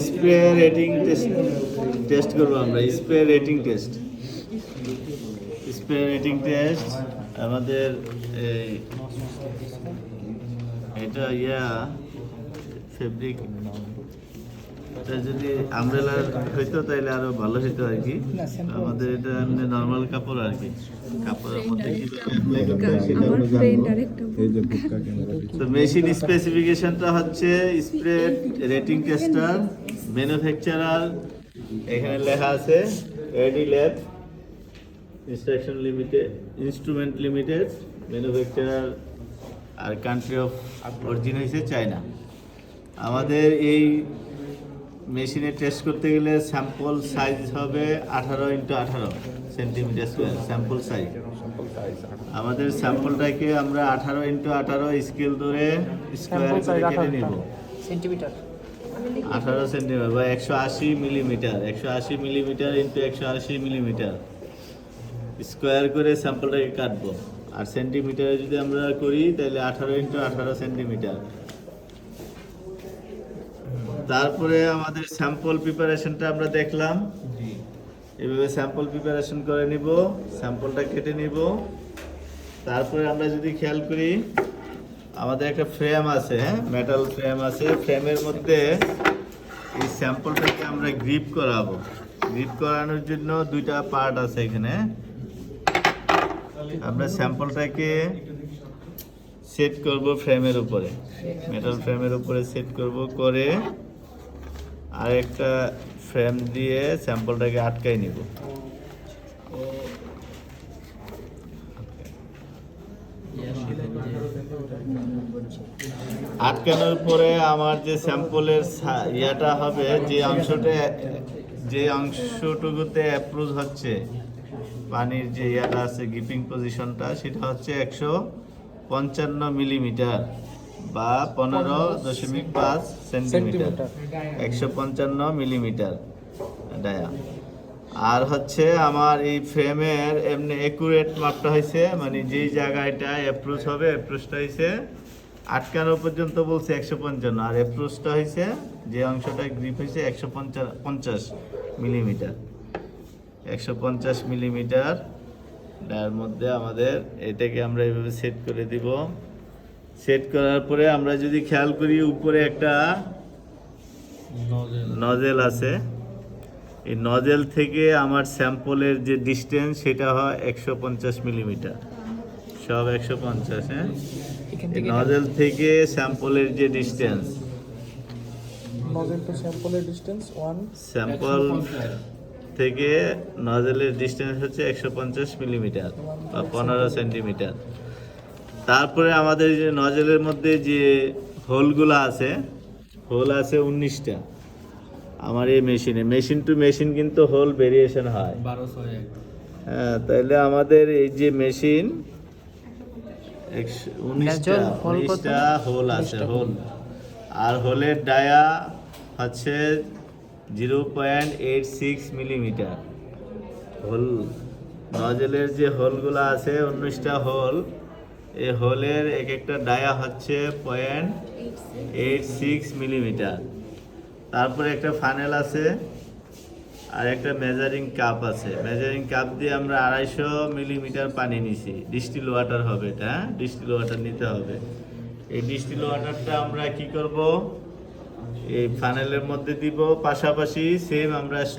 Spray rating test করবো আমরা। Spray rating test আমাদের এটা ফেব্রিক এটা যদি আমব্রেলার হইতো তাহলে আরো ভালো হইতো আর কি। আমাদের এটা এমনি নর্মাল কাপড় আর কি, কাপড়ের মধ্যে তো মেশিন স্পেসিফিকেশনটা হচ্ছে স্প্রে রেটিং টেস্টার, ম্যানুফ্যাকচারার এখানে লেখা আছে AD lab, instrument limited, manufacturer আর কান্ট্রি অফ অরিজিন হয়েছে চায়না। আমাদের এই মেশিনে টেস্ট করতে গেলে স্যাম্পল সাইজ হবে 18x18 centimetre square sample size. আমাদের স্যাম্পলটাকে আমরা 18x18 স্কেল ধরে স্কোয়ার করে কেটে নিব, সেন্টিমিটার 18 সেন্টিমিটার বা 180 millimetre, 180 millimetre into 180 millimetre square করে স্যাম্পলটাকে কাটবো। আর সেন্টিমিটারে যদি আমরা করি তাহলে 18x18 সেন্টিমিটার। তারপরে আমাদের স্যাম্পল প্রিপারেশনটা আমরা দেখলাম, এভাবে স্যাম্পল প্রিপারেশন করে নিব, স্যাম্পলটা কেটে নিব। তারপরে আমরা যদি খেয়াল করি আমাদের একটা ফ্রেম আছে, মেটাল ফ্রেম আছে, ফ্রেমের মধ্যে এই স্যাম্পলটাকে আমরা গ্রিপ করাবো। গ্রিপ করানোর জন্য দুইটা পার্ট আছে এখানে। আমরা স্যাম্পলটাকে সেট করব ফ্রেমের উপরে, মেটাল ফ্রেমের উপরে সেট করব, করে আর একটা ফ্রেম দিয়ে স্যাম্পলটাকে আটকাই নিব। আটকানোর পরে আমার যে স্যাম্পলের ইয়াটা হবে, যে অংশটুকুতে অ্যাপ্রোচ হচ্ছে পানির যে ইয়াটা আছে গ্রিপিং পজিশনটা, সেটা হচ্ছে 155 মিলিমিটার বা 15.5 সেন্টিমিটার, 155 মিলিমিটার ডায়া। আর হচ্ছে আমার এই ফ্রেমের এমনি একুরেট মাপটা হয়েছে, মানে যেই জায়গাটা অ্যাপ্রোচ হবে অ্যাপ্রোচটা হয়েছে আটকানো পর্যন্ত বলছে 155, আর অ্যাপ্রোচটা হয়েছে যে অংশটা গ্রিপ হয়েছে 150 মিলিমিটার, 150 মিলিমিটার। তার মধ্যে আমাদের এটাকে আমরা এইভাবে সেট করে দিব। সেট করার পরে আমরা যদি খেয়াল করি উপরে একটা নজেল আছে, এই নজেল থেকে আমার স্যাম্পলের যে ডিস্টেন্স সেটা হয় 150 মিলিমিটার, সব 150। হ্যাঁ, এই নজেল থেকে স্যাম্পলের যে ডিস্টেন্স, নজেল টু স্যাম্পলের ডিসটেন্স 1, স্যাম্পল থেকে নজেলের ডিস্টেন্স হচ্ছে 150 মিলিমিটার বা 15 সেন্টিমিটার। তারপরে আমাদের যে নজেলের মধ্যে যে হোলগুলো আছে, হোল আছে 19টা আমার এই মেশিন টু মেশিন কিন্তু হোল ভেরিয়েশন হয় 1201। হ্যাঁ, তাইলে আমাদের এই যে মেশিন 19টা হোল আছে, হোল। আর হোলের ডায়া হচ্ছে 0.86 মিলিমিটার। হোল নজেলের যে হোলগুলো আছে 19টা হোল, এই হোলের এক একটা ডায়া হচ্ছে 0.86 মিলিমিটার। তারপরে একটা ফানেল আছে আর একটা মেজারিং কাপ আছে। মেজারিং কাপ দিয়ে আমরা 250 মিলিমিটার পানি নিছি, ডিস্টিল ওয়াটার হবে এটা, ডিস্টিল ওয়াটার নিতে হবে। এই ডিস্টিল ওয়াটারটা আমরা কি করব, এই ফানেলের মধ্যে দিব, পাশাপাশি সেম আমরা